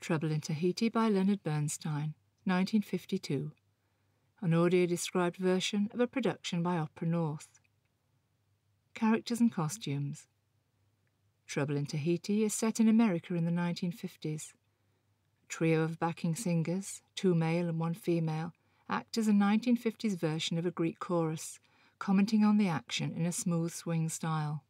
Trouble in Tahiti by Leonard Bernstein, 1952. An audio-described version of a production by Opera North. Characters and costumes. Trouble in Tahiti is set in America in the 1950s. A trio of backing singers, 2 male and 1 female, act as a 1950s version of a Greek chorus, commenting on the action in a smooth swing style.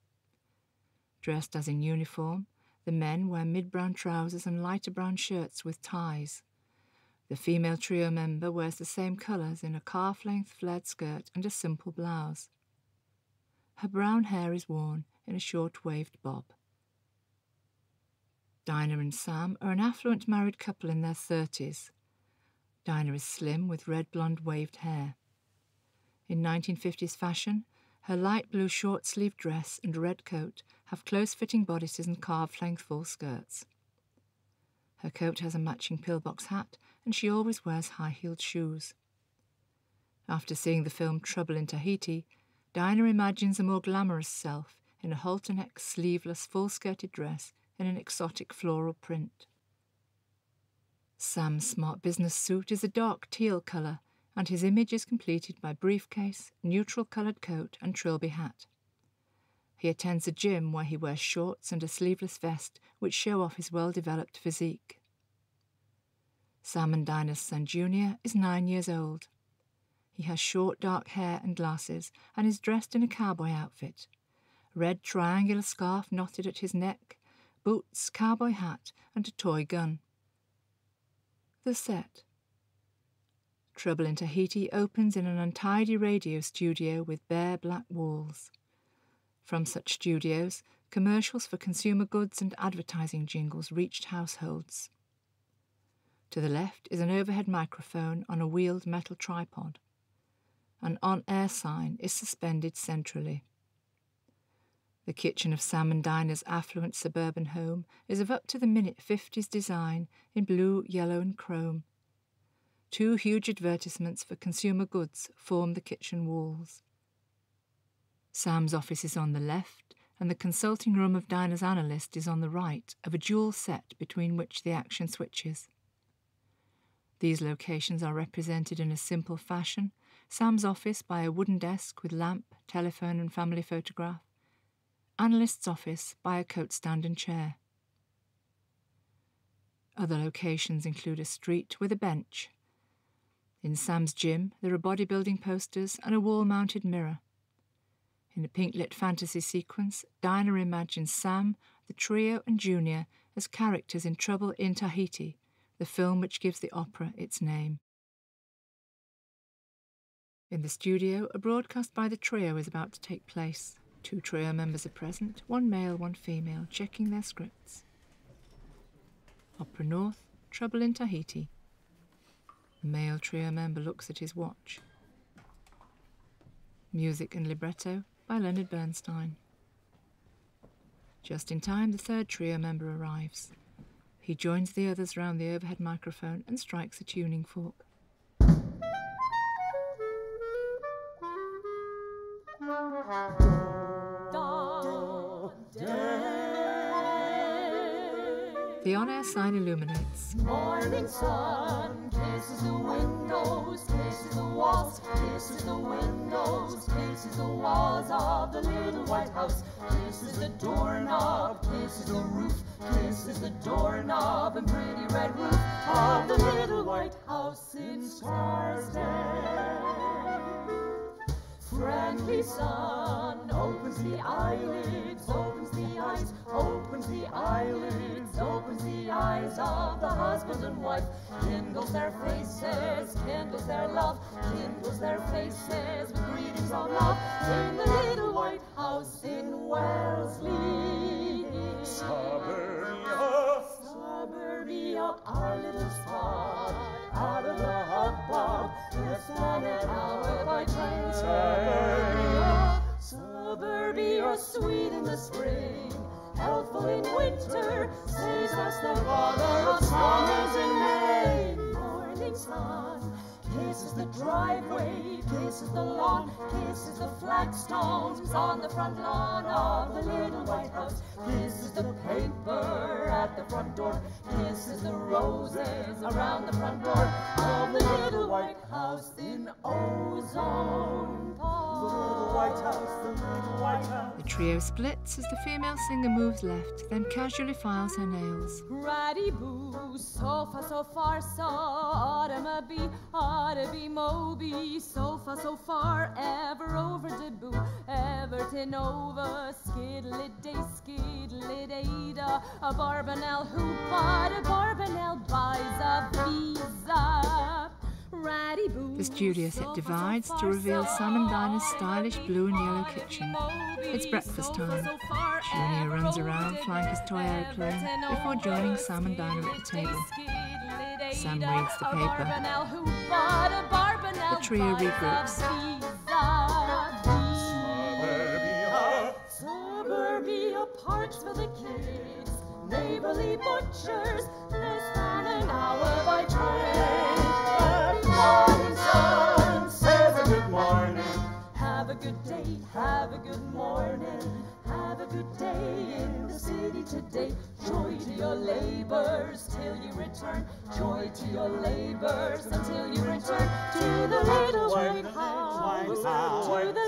Dressed as in uniform, the men wear mid-brown trousers and lighter brown shirts with ties. The female trio member wears the same colours in a calf-length flared skirt and a simple blouse. Her brown hair is worn in a short-waved bob. Dinah and Sam are an affluent married couple in their 30s. Dinah is slim with red blonde waved hair. In 1950s fashion, her light blue short-sleeved dress and red coat have close-fitting bodices and calf-length full skirts. Her coat has a matching pillbox hat, and she always wears high-heeled shoes. After seeing the film Trouble in Tahiti, Dinah imagines a more glamorous self in a halter-neck, sleeveless, full-skirted dress in an exotic floral print. Sam's smart business suit is a dark teal colour, and his image is completed by briefcase, neutral-coloured coat and trilby hat. He attends a gym where he wears shorts and a sleeveless vest which show off his well-developed physique. Sam and Dinah's son Junior is 9 years old. He has short dark hair and glasses and is dressed in a cowboy outfit. Red triangular scarf knotted at his neck, boots, cowboy hat and a toy gun. The set. Trouble in Tahiti opens in an untidy radio studio with bare black walls. From such studios, commercials for consumer goods and advertising jingles reached households. To the left is an overhead microphone on a wheeled metal tripod. An on-air sign is suspended centrally. The kitchen of Sam and Dinah's affluent suburban home is of up-to-the-minute 50s design in blue, yellow and chrome. 2 huge advertisements for consumer goods form the kitchen walls. Sam's office is on the left, and the consulting room of Dinah's analyst is on the right of a dual set between which the action switches. These locations are represented in a simple fashion: Sam's office by a wooden desk with lamp, telephone and family photograph, analyst's office by a coat stand and chair. Other locations include a street with a bench. In Sam's gym, there are bodybuilding posters and a wall-mounted mirror. In a pink-lit fantasy sequence, Dinah imagines Sam, the trio and Junior as characters in Trouble in Tahiti, the film which gives the opera its name. In the studio, a broadcast by the trio is about to take place. 2 trio members are present, 1 male, 1 female, checking their scripts. Opera North, Trouble in Tahiti. The male trio member looks at his watch. Music and libretto by Leonard Bernstein. Just in time, the 3rd trio member arrives. He joins the others round the overhead microphone and strikes a tuning fork. The on-air sign illuminates. Morning sun kisses the windows, kisses the walls, kisses the windows, kisses the walls of the little white house, kisses the doorknob, kisses the roof, kisses the doorknob and pretty red roof of the little white house in Scarsdale. Friendly sun opens the eyelids, opens the eyes, opens the eyelids, opens the eyes of the husband and wife, kindles their faces, kindles their love, kindles their faces with greetings of love in the little white house in Wellesley. Suburbia, suburbia, our little spot, out of the hubbub, less than an hour by train. Suburbia, suburbia, sweet in the spring, healthful in winter, saves us the bother of summers in May. Morning sun kisses the driveway, kisses the lawn, Kisses the flagstones on the front lawn of the little white house. Kisses the paper at the front door. Kisses the roses around the front door of the little white house in Ozone Park. The little white house, the little white house. The trio splits as the female singer moves left, then casually files her nails. Ratty boo, sofa so far, so autumn be Moby, sofa so far, ever over de boo, Everton over, skidlid-day-da, a Barbanel who bought a Barbanel buys a visa. The studio set divides to reveal Sam and Dinah's stylish blue and yellow kitchen. It's breakfast time. Junior runs around flying his toy aeroplane before joining Sam and Dinah at the table. Sam reads the paper. The trio regroups. Suburbia parks for the kids, neighborly butchers, less than an hour by train. Morning sun says a good morning. Have a good day, have a good morning. Have a good day in the city today. Joy to your labors till you return. Joy to your labors until you return to the little white house. To the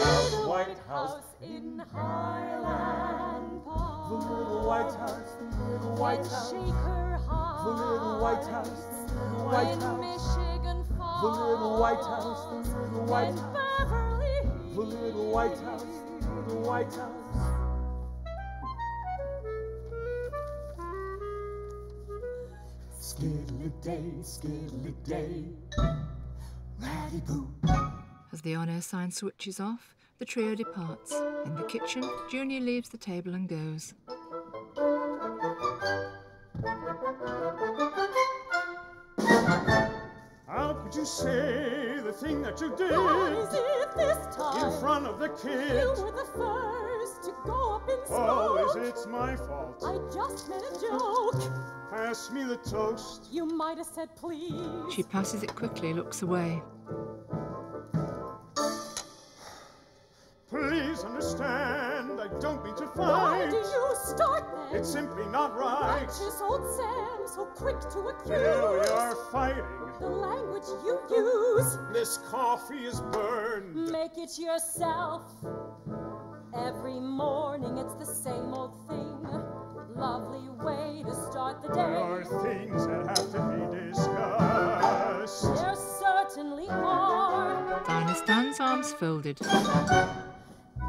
little white house in Highland Park. The little white house, the little white house. Shake her heart. The little white house, the little white house. Michigan falls. The little white house, the little white house. Beverly Hills. The little white house, the little white house. Skiddly-day, Ratty-boo. As the on-air sign switches off, the trio departs. In the kitchen, Junior leaves the table and goes. How could you say the thing that you did? What is it this time? In front of the kids? You were the first to go up in smoke. Oh, is it my fault? I just made a joke. Pass me the toast. You might have said please. She passes it quickly, looks away. Please understand, I don't mean to fight. Why do you start then? It's simply not right. Righteous old Sam, so quick to accuse. Here we are fighting. The language you use. This coffee is burned. Make it yourself. Every morning it's the same old thing. Lovely way to start the day. There are things that have to be discussed. There certainly are. Dinah stands, arms folded.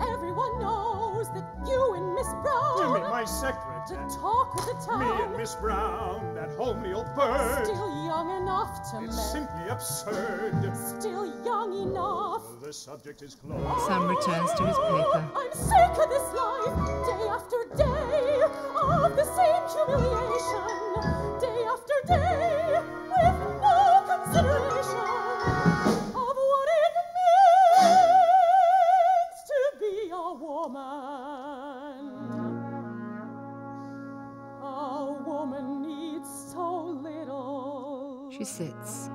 Everyone knows that you and Miss Brown. You mean my secretary? To talk of the town. Me and Miss Brown, that homely old bird. Still young enough to It's marry. simply absurd. Still young enough. The subject is closed. Sam returns to his paper. I'm sick of this life, day after day, of the same humiliation, day after day, with no consideration of what it means to be a woman. A woman needs so little. She sits.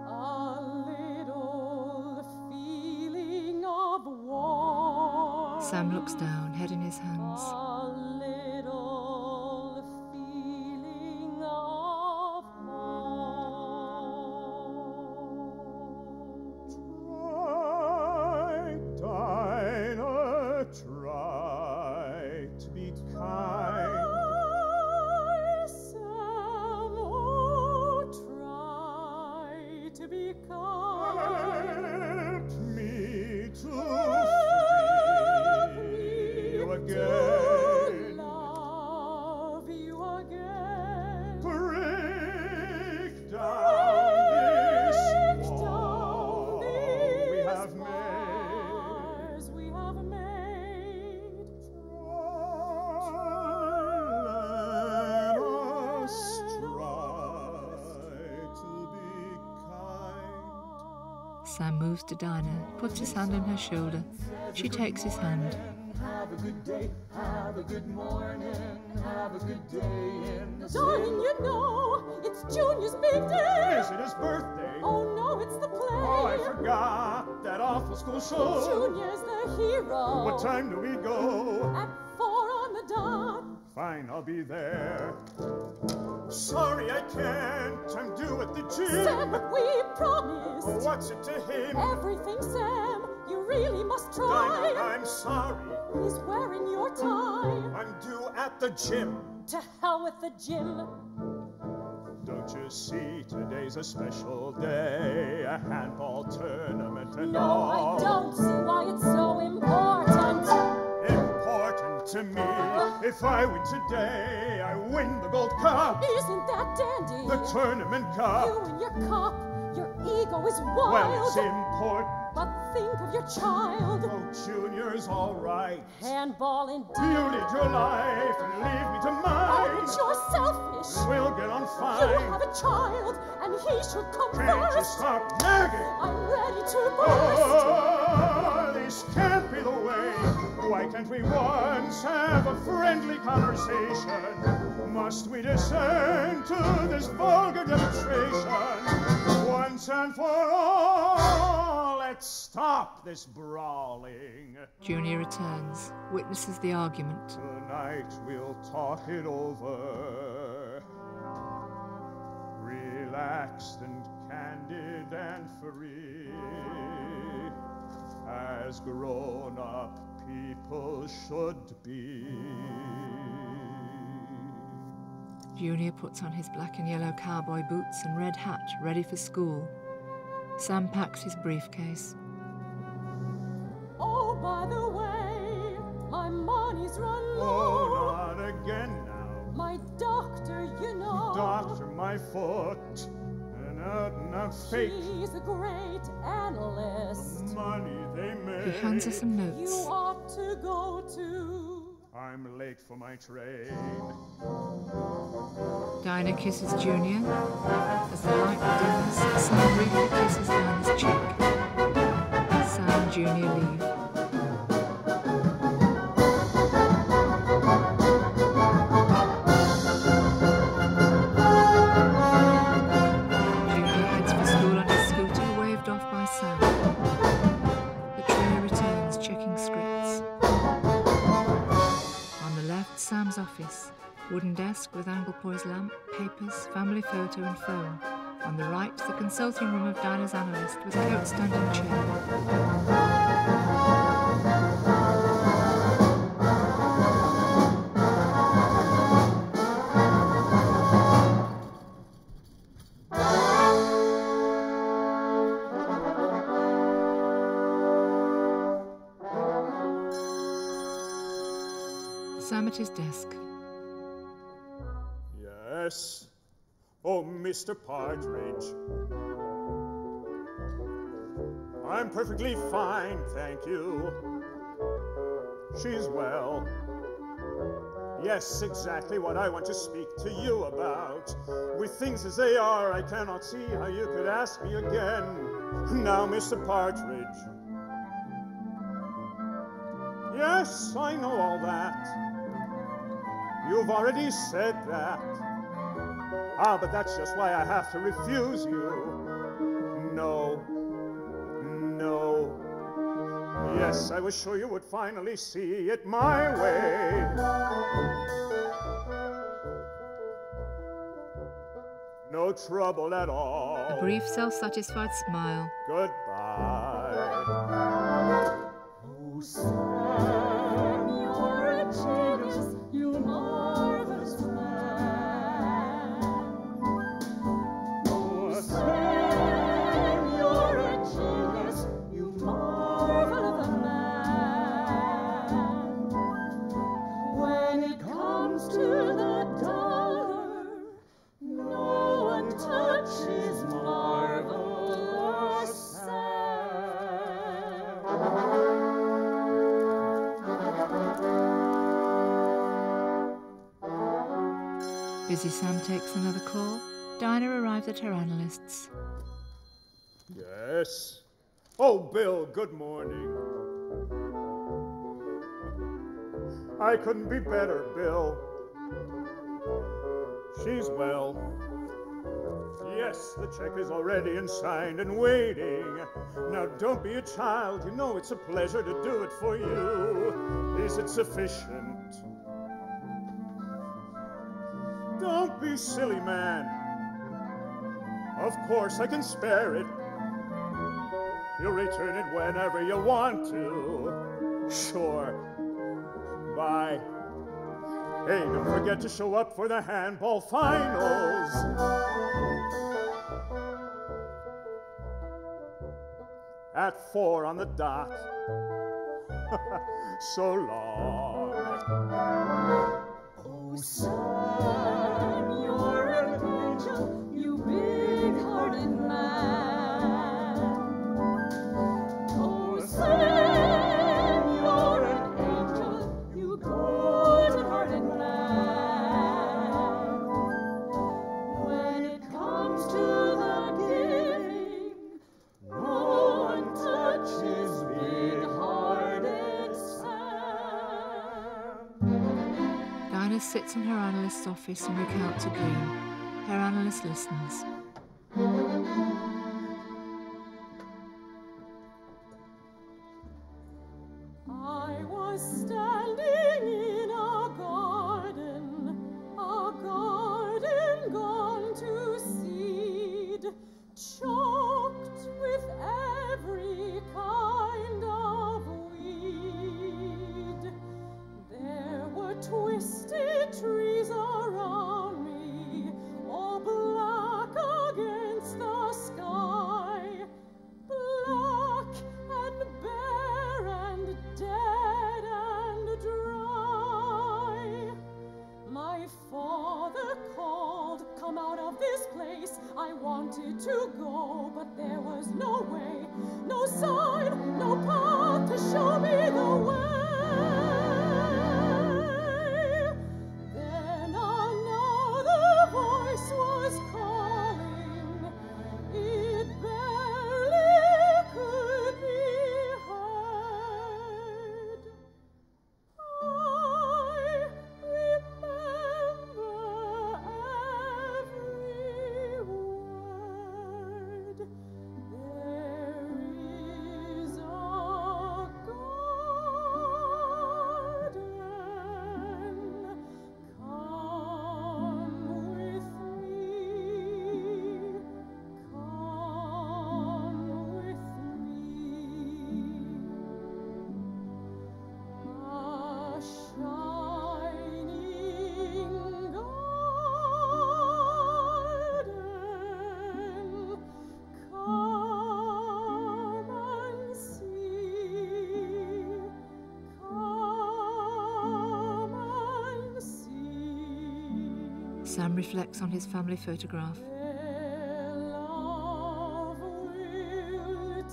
A little feeling of warmth. Sam looks down, head in his hands. A little feeling of warmth. Try, Dinah, try to be kind. Try, Sam, oh, try to be kind. Help me to Help free me you to again. love you again. Break down this wall we have made. Bars we have made. Let us try to be kind. Sam moves to Dinah, puts his hand on her shoulder. She takes his hand. Have a good day, have a good morning, have a good day in the Darling, you know, it's Junior's big day. Is it his birthday? Oh no, it's the play. Oh, I forgot that awful school show. Junior's the hero. What time do we go? At 4 on the dot. Fine, I'll be there. Sorry, I can't. I'm due at the gym. Sam, we promised. Oh, what's it to him? Everything, Sam. You really must try. Dinah, I'm sorry. He's wearing your tie. I'm due at the gym. To hell with the gym. Don't you see, today's a special day, a handball tournament and No, all. I don't see why it's so important. Important to me. If I win today, I win the gold cup. Isn't that dandy? The tournament cup. You and your cup, your ego is wild. Well, it's important. But think of your child. Oh, Junior's all right. Handball indeed. You lead your life and leave me to Oh, mine. but you're selfish. We'll get on You fine. have a child, and he should come Can't you first. stop nagging? I'm ready to burst. Oh, this can't be the way. Why can't we once have a friendly conversation? Must we descend to this vulgar demonstration? Once and for all, let's stop this brawling. Junior returns, witnesses the argument. Tonight we'll talk it over. Relaxed and candid and free, as grown-up people should be. Junior puts on his black and yellow cowboy boots and red hat, ready for school. Sam packs his briefcase. Oh, by the way, my money's run Oh, low. not again now. My doctor, you know. Doctor, my foot, an out-and-out fake. He's a great analyst. The money they make. He hands her some You notes. ought to go to. I'm late for my train. Dinah kisses Junior. As the light dims, Sam briefly kisses down his cheek. Sam and Junior leave. Junior heads for school on his scooter, waved off by Sam. The trio returns, checking scripts. On the left, Sam's office. Wooden desk with Anglepoise lamp, papers, family photo and phone. On the right, the consulting room of Dinah's analyst with coat stand and chair. Sam at his desk. Yes? Oh, Mr. Partridge. I'm perfectly fine, thank you. She's well. Yes, exactly what I want to speak to you about. With things as they are, I cannot see how you could ask me again. Now, Mr. Partridge. Yes, I know all that. You've already said that. Ah, but that's just why I have to refuse you. No. No. Yes, I was sure you would finally see it my way. No trouble at all. A brief, self-satisfied smile. Goodbye. Oh, Sam, you're a genius, you marvelous man. Oh, Sam, you're a genius, you marvel of a man. When it comes to the dollar, no one touches marvelous Sam. Busy Sam takes another call. Dinah arrives at her analyst's. Yes? Oh, Bill, good morning. I couldn't be better, Bill. She's well. Yes, the check is already and signed and waiting. Now don't be a child, you know it's a pleasure to do it for you. Is it sufficient? Don't be silly, man. Of course I can spare it. You'll return it whenever you want to. Sure. Bye. Hey, don't forget to show up for the handball finals. At 4 on the dot. So long. Oh, son, you're an angel, you big-hearted man. Oh, son, you're an angel, you good-hearted man. When it comes to the giving, no one touches big-hearted Sam. Dinah sits in her analyst's office and recounts a dream. Her analyst listens. I was standing in a garden gone to seed, choked with every kind of weed. There were twisted trees around me, all black against the sky, black and bare and dead and dry. My father called, "Come out of this place." I wanted to go, but there was no way, no sign, no path to show me the way. Then another voice was calling. It barely could be heard. I remember every word. There is a garden. Come with me. Come with me. A shining garden. Come and see. Come and see. Sam reflects on his family photograph. Their love will teach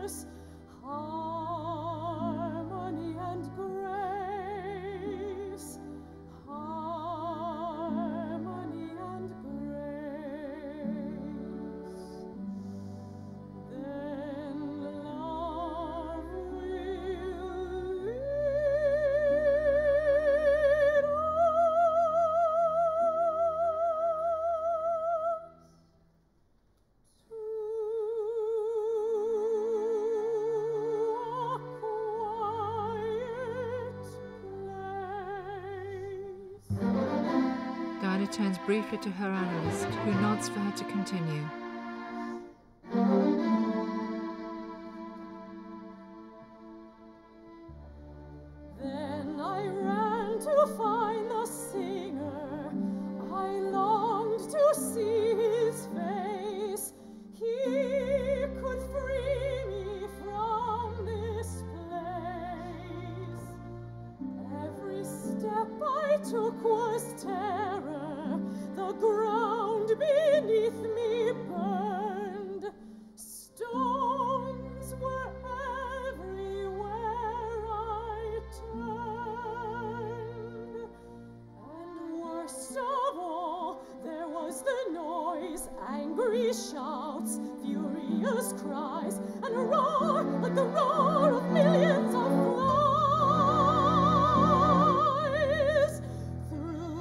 us harmony and grace, harmony and grace. Then love will lead Dinah turns briefly to her analyst, who nods for her to continue. Then I ran to find the singer. I longed to see his face. He could free me from this place. Every step I took was terror. The ground beneath me burned. Stones were everywhere I turned. And worst of all, there was the noise, angry shouts, furious cries, and a roar like the roar of millions of flies. Through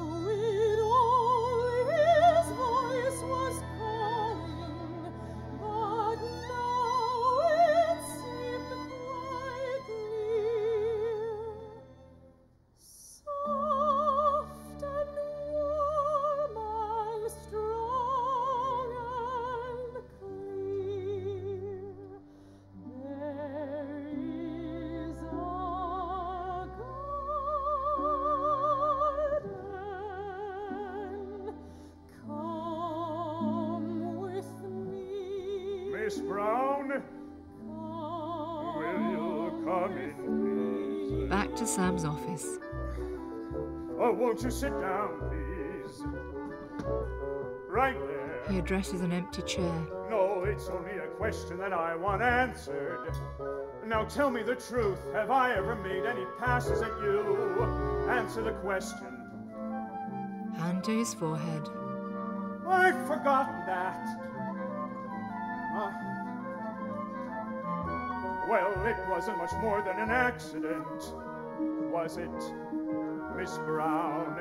Miss Brown? Will you come in, please? Back to Sam's office. Oh, won't you sit down, please? Right there. He addresses an empty chair. No, it's only a question that I want answered. Now tell me the truth. Have I ever made any passes at you? Answer the question. Hand to his forehead. I've forgotten that. Well, it wasn't much more than an accident, was it, Miss Brown?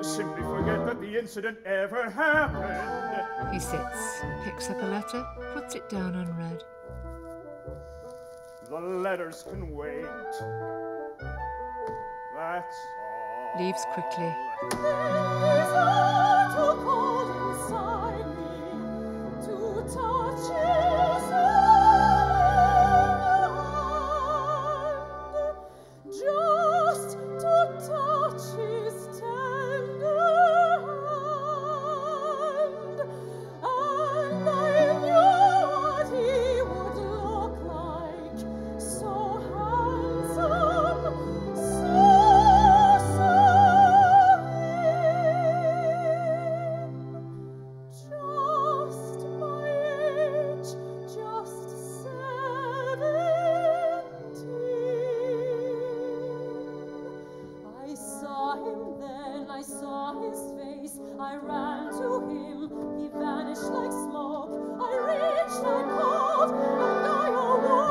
Simply forget that the incident ever happened. He sits, picks up a letter, puts it down unread. The letters can wait. That's all. Leaves quickly. There's a little cold inside me to touch his hand, just to touch his tender hand, and I knew what he would look like, so handsome, so just my age, just 17. I saw him then, I saw his face, I ran to him, he vanished like smoke, I reached, I called, and I awoke.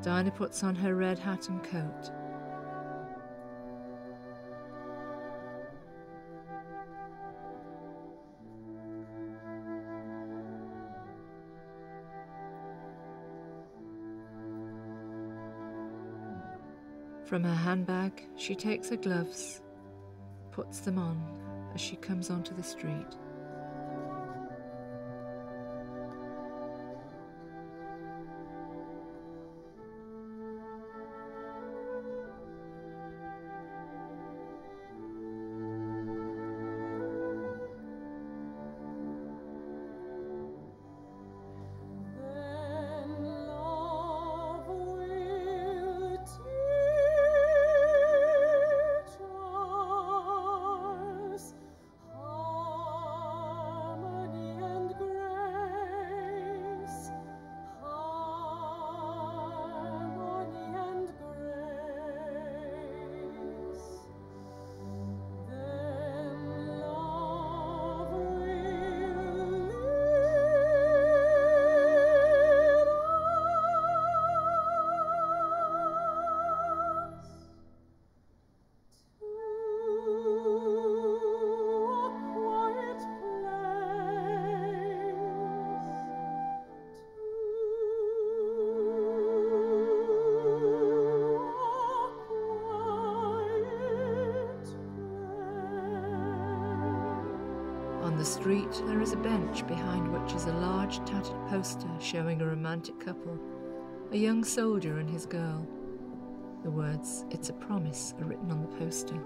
Dinah puts on her red hat and coat. From her handbag, she takes her gloves, puts them on as she comes onto the street. On the street, there is a bench behind which is a large tattered poster showing a romantic couple, a young soldier and his girl. The words, "It's a promise," are written on the poster.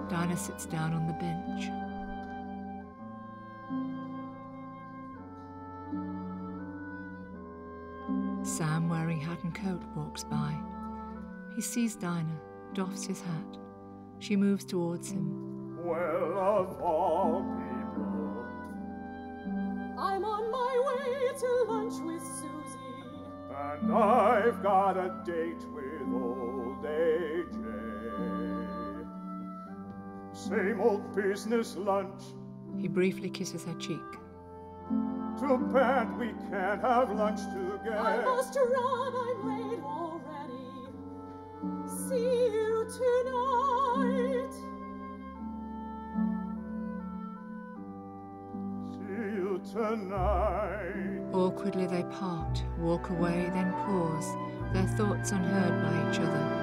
Dinah sits down on the bench. Sam, wearing hat and coat, walks by. He sees Dinah, doffs his hat. She moves towards him. Well, of all people. I'm on my way to lunch with Susie. And I've got a date with old AJ. Same old business lunch. He briefly kisses her cheek. Too bad we can't have lunch together. I must run, I'm late already. See you tonight. tonight. Awkwardly they part, walk away, then pause, their thoughts unheard by each other.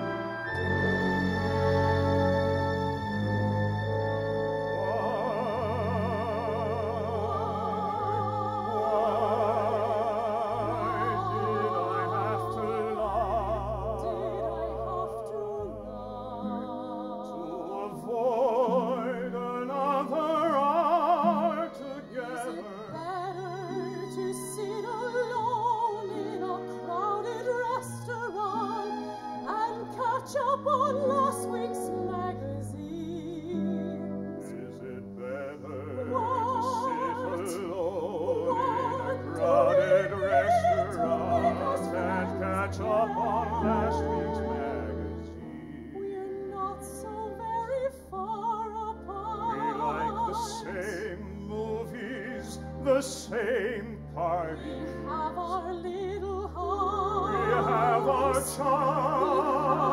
The same party. We have our little heart. We have our charm.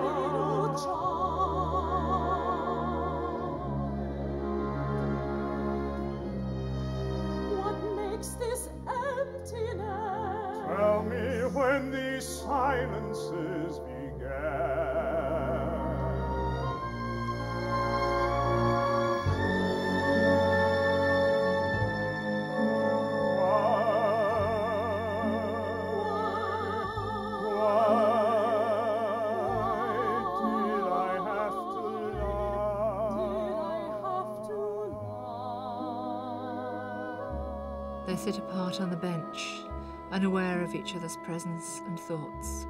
Little charm. What makes this emptiness? Tell me when these silences began. They sit apart on the bench, unaware of each other's presence and thoughts.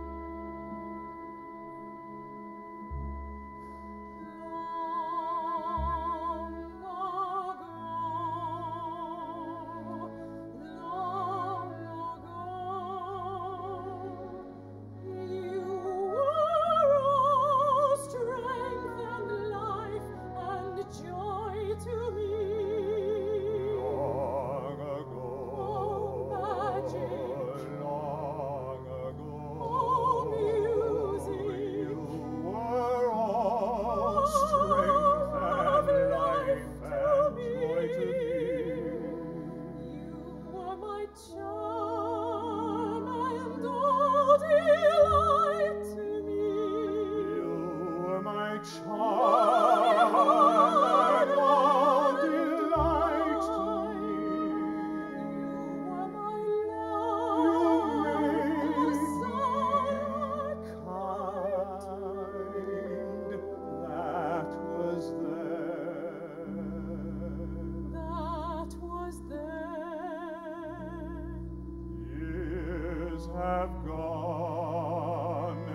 Have gone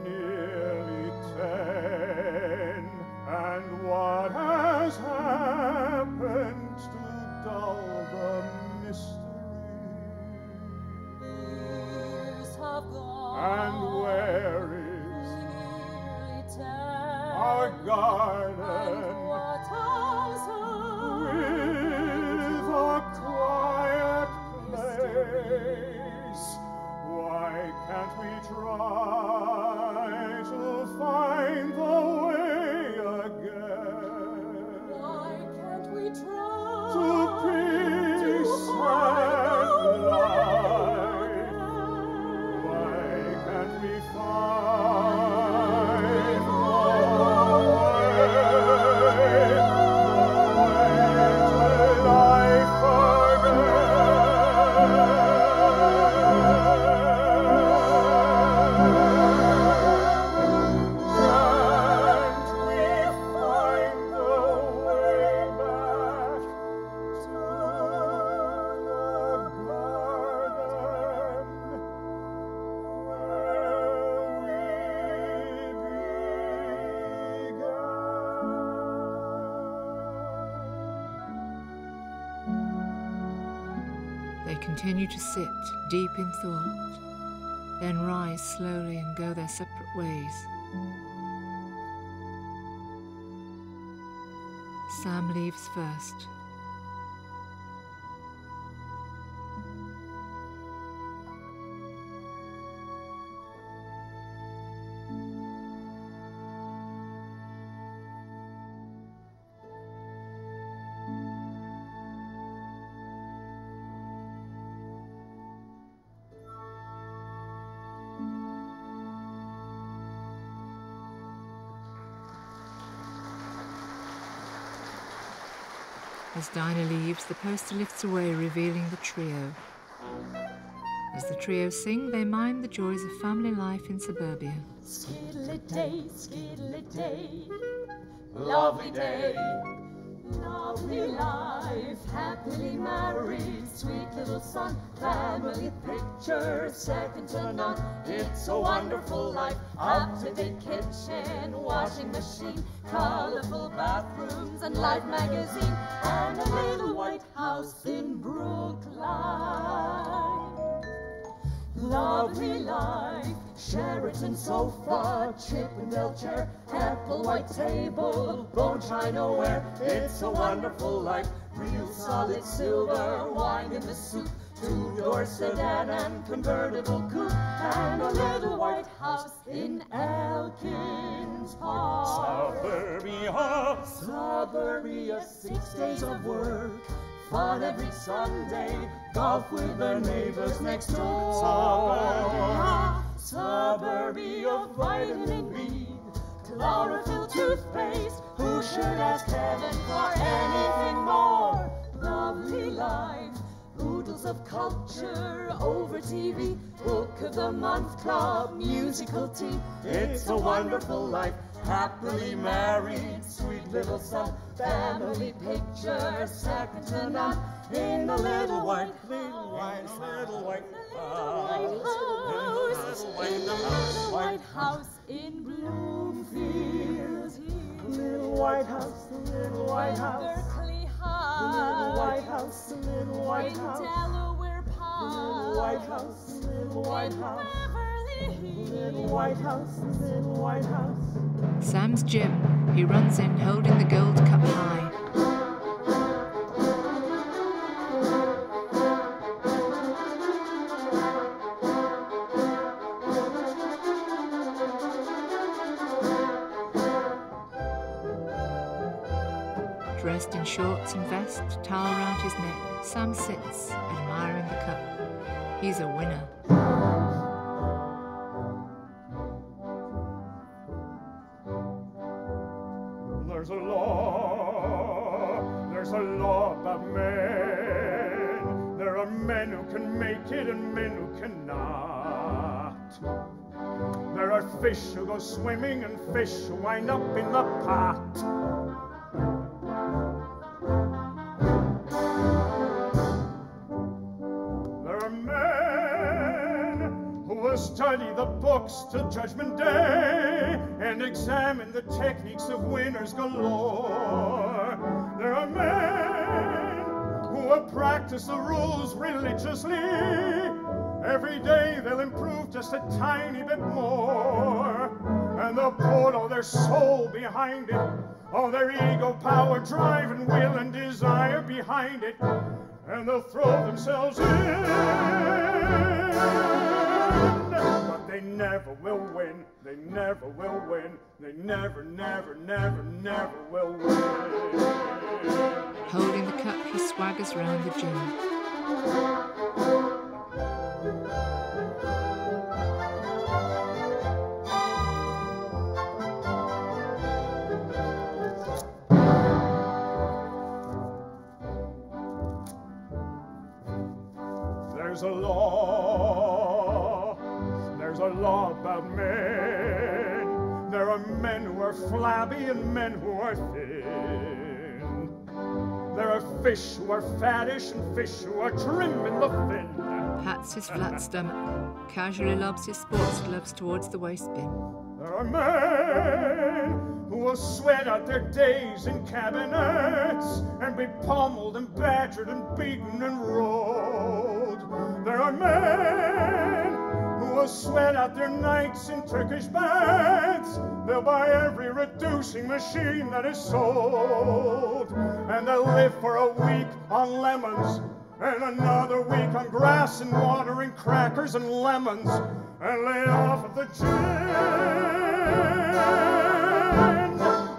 nearly 10, and what has happened to dull the mystery? Years have gone. And where is Nearly 10. our garden? And what has happened? With a quiet place. Why can't we try to find the way again? Why can't we try To peace and life. Why can't we find the way to life again? They continue to sit, deep in thought, then rise slowly and go their separate ways. Sam leaves first. As Dinah leaves, the poster lifts away, revealing the trio. As the trio sing, they mime the joys of family life in suburbia. Skiddly-day, lovely day, lovely life, happily married, sweet little son, family picture, second to none. It's a wonderful life, up-to-date kitchen, washing machine, colorful bathrooms and Life magazine, and a little white house in Brookline. Lovely life, Sheraton sofa, Chippendale chair, apple white table, bone chinaware. It's a wonderful life, real solid silver, wine in the soup, two-door sedan and convertible coupe, and a little white house in Elkins Park. Suburbia, 6 days of work, fun every Sunday, golf with their neighbors next door. Suburbia, vitamin B, chlorophyll toothpaste. Who should ask heaven for anything more? Lovely life, oodles of culture over TV, book of the month club, musical tea. It's a wonderful life, happily married, sweet little son, family picture, second to none, in the little white house in Bloomfield. Little white house, the little white house. Berkeley High. The little white house, the little white house. In Delaware Park. The little white house, the little white house. Beverly Hills. The little white house, the little white house. Sam's gym. He runs in, holding the gold cup high. Dressed in shorts and vest, towel round his neck, Sam sits, admiring the cup. He's a winner. There's a law about men. There are men who can make it and men who cannot. There are fish who go swimming and fish who wind up in the pot. Study the books till Judgment Day and examine the techniques of winners galore. There are men who will practice the rules religiously. Every day they'll improve just a tiny bit more. And they'll put all their soul behind it, all their ego, power, drive, and will and desire behind it. And they'll throw themselves in. But they never will win, they never will win, they never, never, never, never will win. Holding the cup, he swaggers round the gym. There's a law about men. There are men who are flabby and men who are thin. There are fish who are fattish and fish who are trim in the fin. Pats his flat stomach, casually lobs his sports gloves towards the waste bin. There are men who will sweat out their days in cabinets and be pummeled and badgered and beaten and rolled. There are men who will sweat out their nights in Turkish baths. They'll buy every reducing machine that is sold. And they'll live for a week on lemons and another week on grass and water and crackers and lemons and lay off of the gin.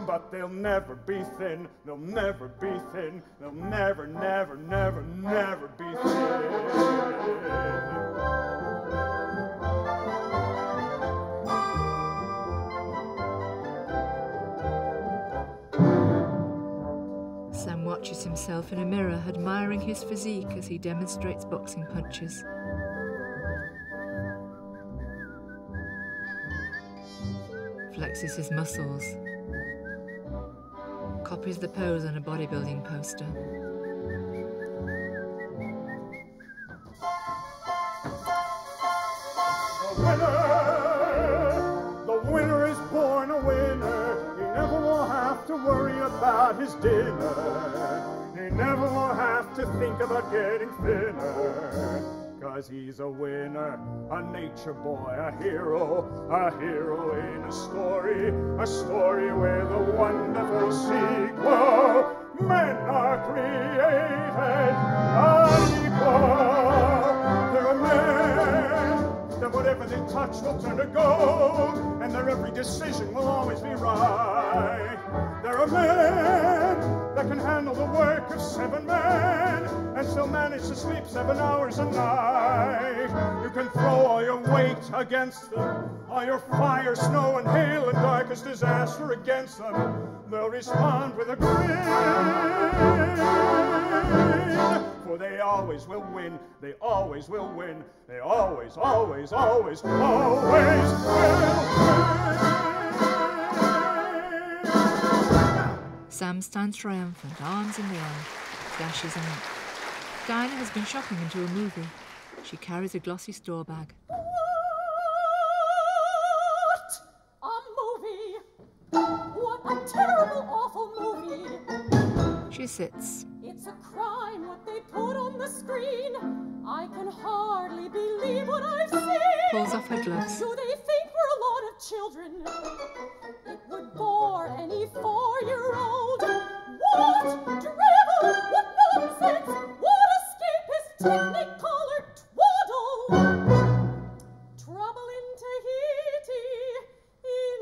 But they'll never be thin, they'll never be thin, they'll never, never, never, never be thin. Sam watches him himself in a mirror, admiring his physique as he demonstrates boxing punches. Flexes his muscles. Copies the pose on a bodybuilding poster. The winner is born a winner. He never will have to worry about his dinner. He never will have to think about getting thinner. 'Cause he's a winner, a nature boy, a hero in a story with a wonderful sequel. Men are created unequal. There are men that whatever they touch will turn to gold, and their every decision will always be right. There are men that can handle the work of 7 men and still manage to sleep 7 hours a night. You can throw all your weight against them, all your fire, snow, and hail and darkest disaster against them. They'll respond with a grin, for they always will win. They always will win. They always, always, always, always will win. Sam stands triumphant, arms in the air, dashes in. Dinah has been shopping into a movie. She carries a glossy store bag. What? A movie? What a terrible, awful movie. She sits. It's a crime what they put on the screen. I can hardly believe what I've seen. Pulls off her gloves. Do they think we're a lot of children? It would bore any 4-year-old. What drivel? What nonsense? What escapist technicolor twaddle? Trouble in Tahiti,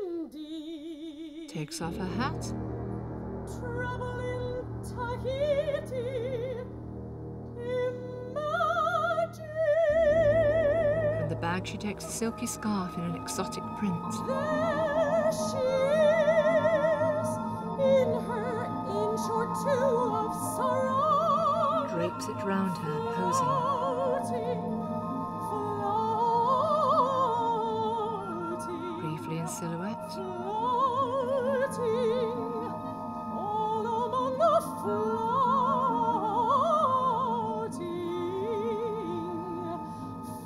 indeed. Takes off her hat. Trouble in Tahiti, imagine. From the bag she takes a silky scarf in an exotic print. There she is, in her inch or 2 of sarong. Drapes it round her, posing. Floating. Briefly in silhouette. Floating all among the floating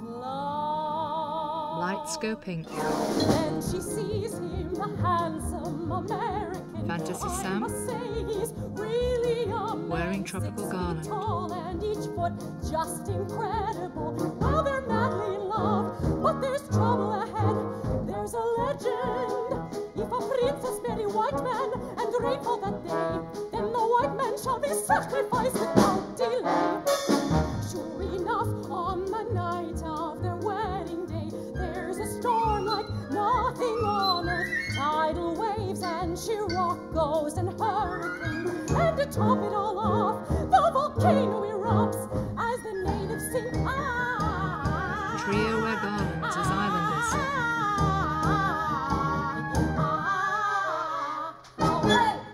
flowers. Lights go pink. Then she sees him, the handsome American. Fantasy I Sam. must say he's really a Wearing tropical garland. tall and each foot just incredible. Well, they're madly in love, but there's trouble ahead. There's a legend. If a princess marry white man and reign for that day, then the white man shall be sacrificed without delay. Sure enough, on the night of their wedding day, there's a storm like nothing on earth. Tidal waves and sheer rock goes and hurricane. And to top it all off, the volcano erupts as the natives sing. Trio wear garlands as islanders.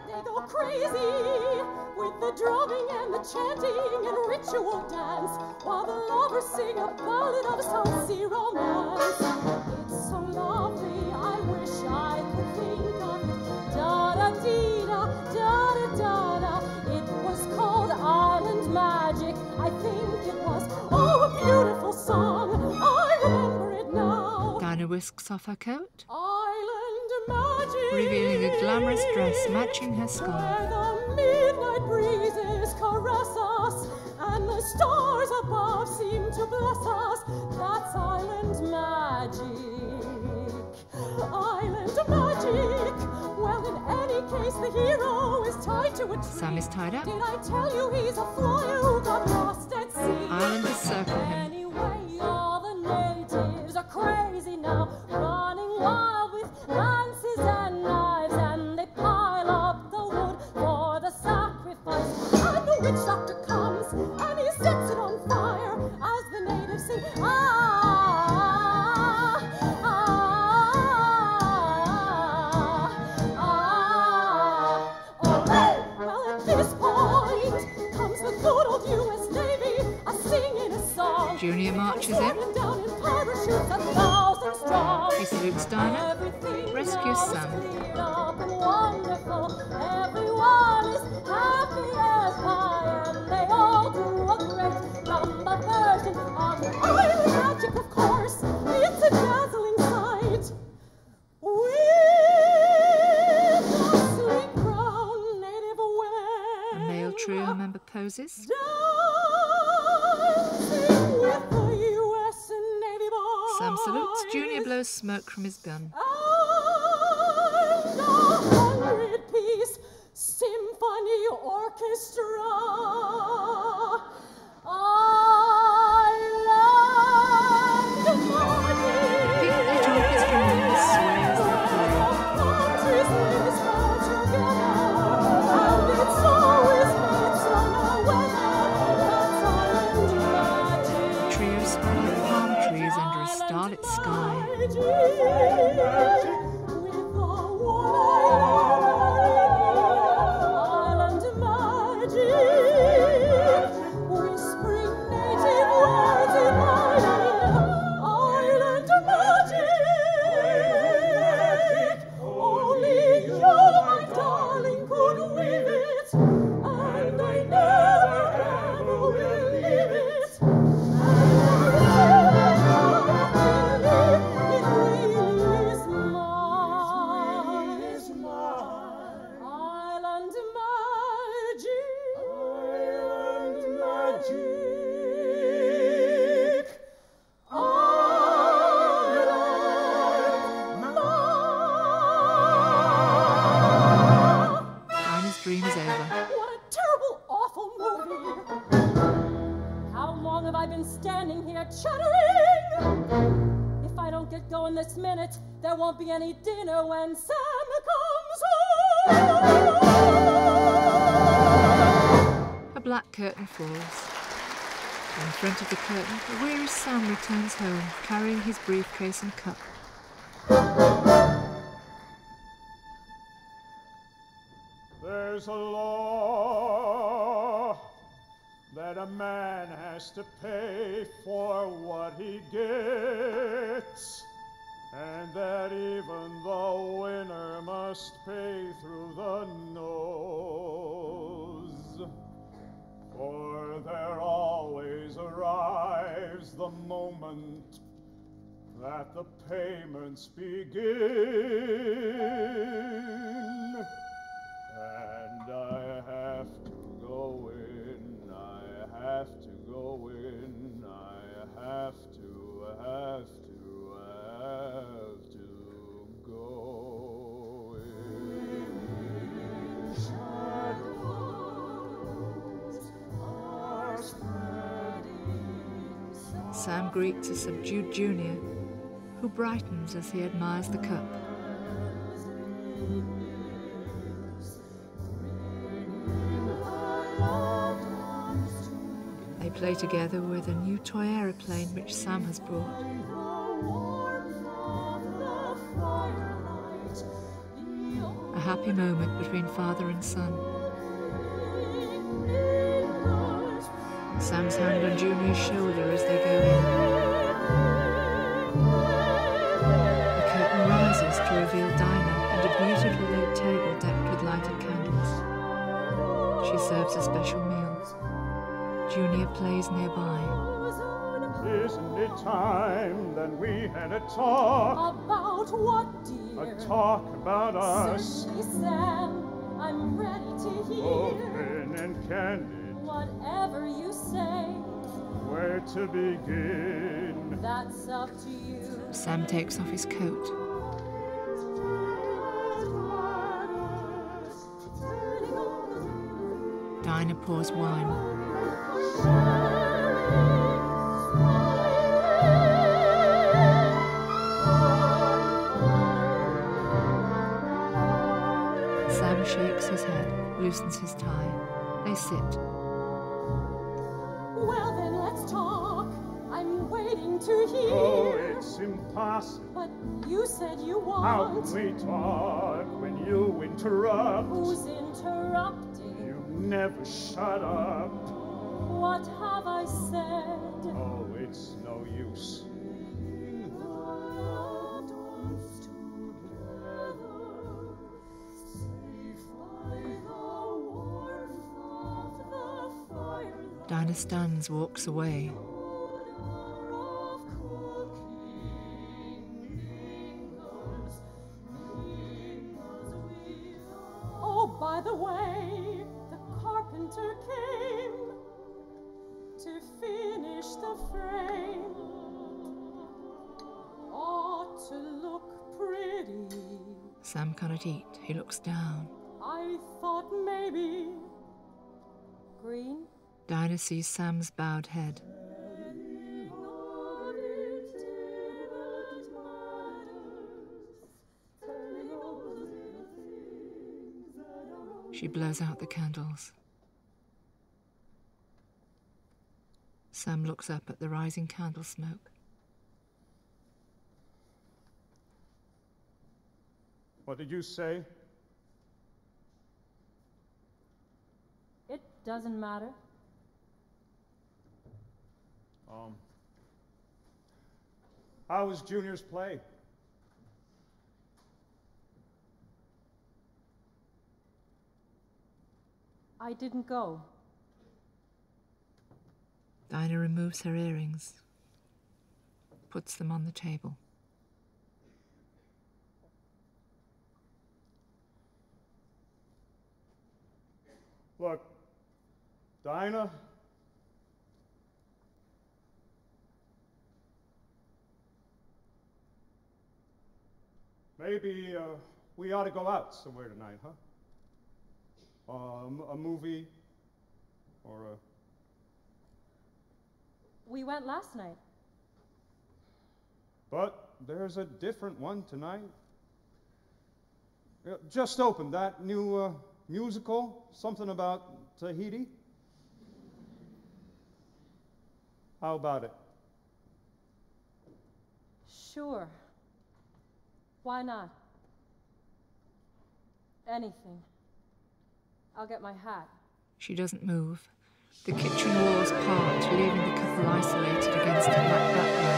They go crazy with the drumming and the chanting and ritual dance, while the lovers sing a ballad of South Sea romance. It's so lovely, I wish I could think of it. Da-da-dee-da, da-da-da-da. It was called Island Magic, I think it was. Oh, a beautiful song, I remember it now. Dinah whisks off her coat, Island Magic, revealing a glamorous dress matching her where scarf. the midnight breezes caress us and the stars above seem to bless us. That's Island Magic. Island Magic. Well, in any case, the hero is tied to a tree. Sam is tied up. Did I tell you he's a flyer who got lost at sea? Islanders circle him. Anyway, all the natives are crazy now, running wild with lances and knives, and they pile up the wood for the sacrifice. And the witch doctor comes and he sets it on fire as the natives sing, Well, at this point, singing a song. Junior marches in. Down in parachutes 1,000 strong. He salutes Dinah, Everything rescues now Sam. is cleared up and wonderful. Everyone is happy as pie, and they all do a great rumba version of Irish magic, of course. It's a dazzling sight. With the sleek brown native women. A male trio member poses. Dancing with the U.S. Navy boys. Sam salutes. Junior blows smoke from his gun. And 100-piece symphony orchestra. Island magic. Pink network is ringing and sways the play. Countries whisper together, and it's always midsummer weather. That's island magic. The trio spy palm trees under a starlit sky. Island magic, whispering native words in my ear. Island magic, only you, my darling, could weave it, and I never ever will leave it. Dinah's dream is over. What a terrible, awful movie! How long have I been standing here chattering? If I don't get going this minute, there won't be any dinner when Sam comes home! A black curtain falls. In front of the curtain, a weary Sam returns home, carrying his briefcase and cup. There's a law that a man has to pay for what he gets, and that even the winner must pay through the nose. For there always arrives the moment that the payments begin. And I have to go in, I have to go in, I have to go in. Shadows are spreading. Sam greets a subdued Junior, who brightens as he admires the cup. They play together with a new toy aeroplane which Sam has brought. A happy moment between father and son. Sam's hand on Junior's shoulder as they go in. The curtain rises to reveal Dinah and a beautifully laid table decked with lighted candles. She serves a special meal. Junior plays nearby. Isn't it time that we had a talk? About what, dear? A talk about us. Certainly, Sam, I'm ready to hear. Open and candid. Whatever you say. Where to begin? That's up to you. Sam takes off his coat. Dinah pours wine. Sam shakes his head, loosens his tie. They sit. Well then, let's talk. I'm waiting to hear. Oh, it's impossible. But you said you How want. can we talk when you interrupt? Who's interrupting? You never shut up. What have I said? Dinah stands, walks away. Oh, by the way, the carpenter came to finish the frame. Ought to look pretty. Sam cannot eat. He looks down. I thought maybe green. Dinah sees Sam's bowed head. She blows out the candles. Sam looks up at the rising candle smoke. What did you say? It doesn't matter. How was Junior's play? I didn't go. Dinah removes her earrings, puts them on the table. Look, Dinah, maybe we ought to go out somewhere tonight, huh? A movie or a... We went last night. But there's a different one tonight. Just opened, that new musical, something about Tahiti. How about it? Sure. Why not? Anything. I'll get my hat. She doesn't move. The kitchen walls part, leaving the couple isolated against a black background.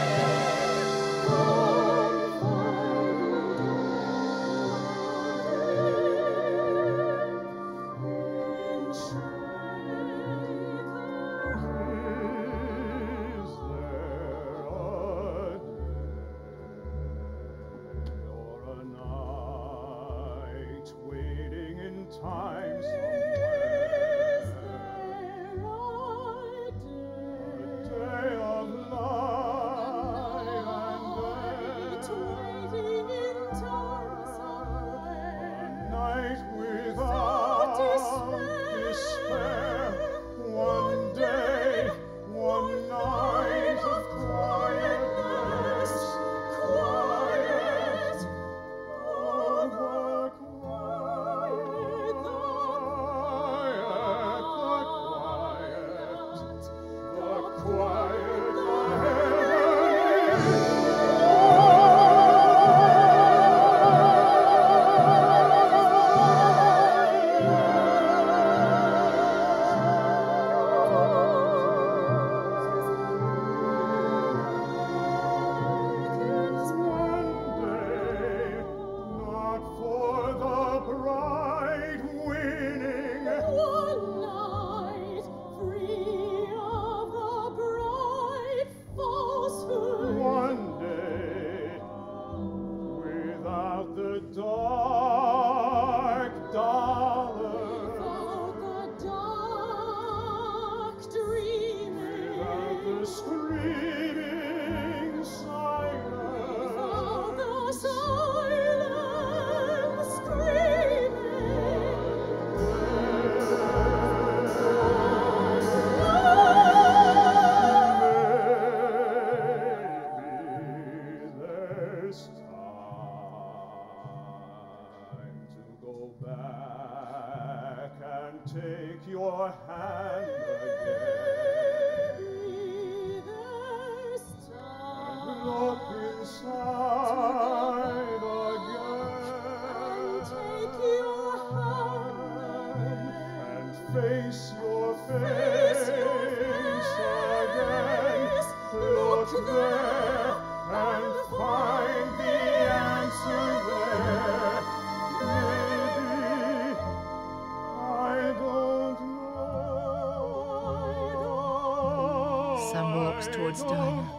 walks towards Dinah.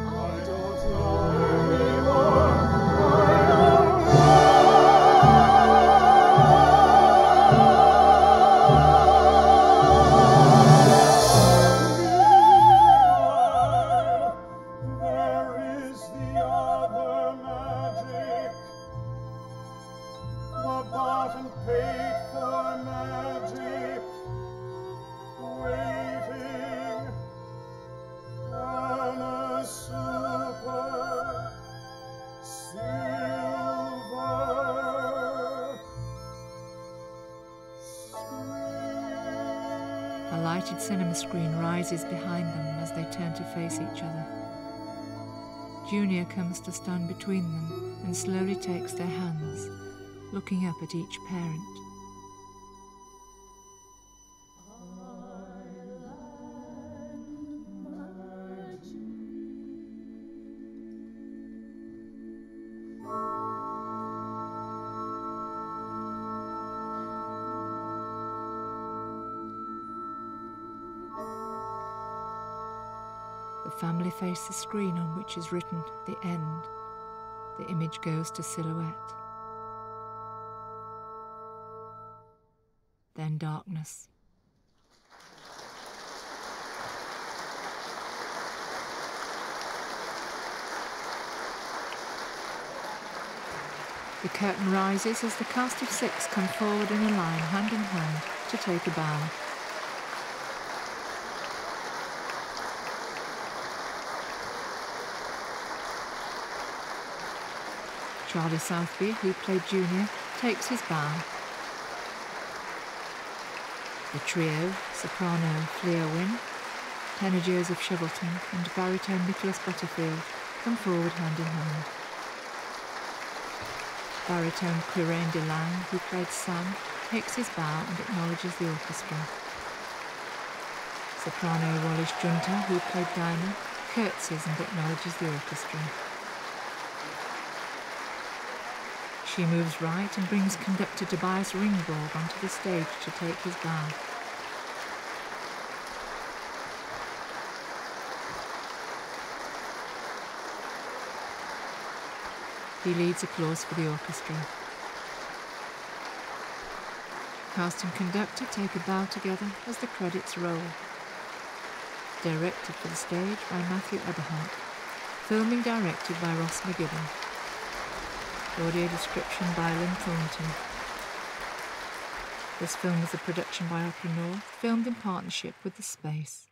I don't know anymore. A lighted cinema screen rises behind them as they turn to face each other. Junior comes to stand between them and slowly takes their hands, looking up at each parent. The family face the screen on which is written "The End." The image goes to silhouette. Then darkness. The curtain rises as the cast of 6 come forward in a line, hand in hand, to take a bow. Charlie Southby, who played Junior, takes his bow. The trio, soprano Fflur, tenor Joseph Shovelton and baritone Nicholas Butterfield, come forward hand in hand. Baritone Quirijn de Lang, who played Sam, takes his bow and acknowledges the orchestra. Soprano Wallis Giunta, who played Dinah, curtsies and acknowledges the orchestra. She moves right and brings conductor Tobias Ringborg onto the stage to take his bow. He leads applause for the orchestra. Cast and conductor take a bow together as the credits roll. Directed for the stage by Matthew Eberhardt. Filming directed by Ross McGibbon. Audio description by Lynn Thornton. This film was a production by Opera North, filmed in partnership with The Space.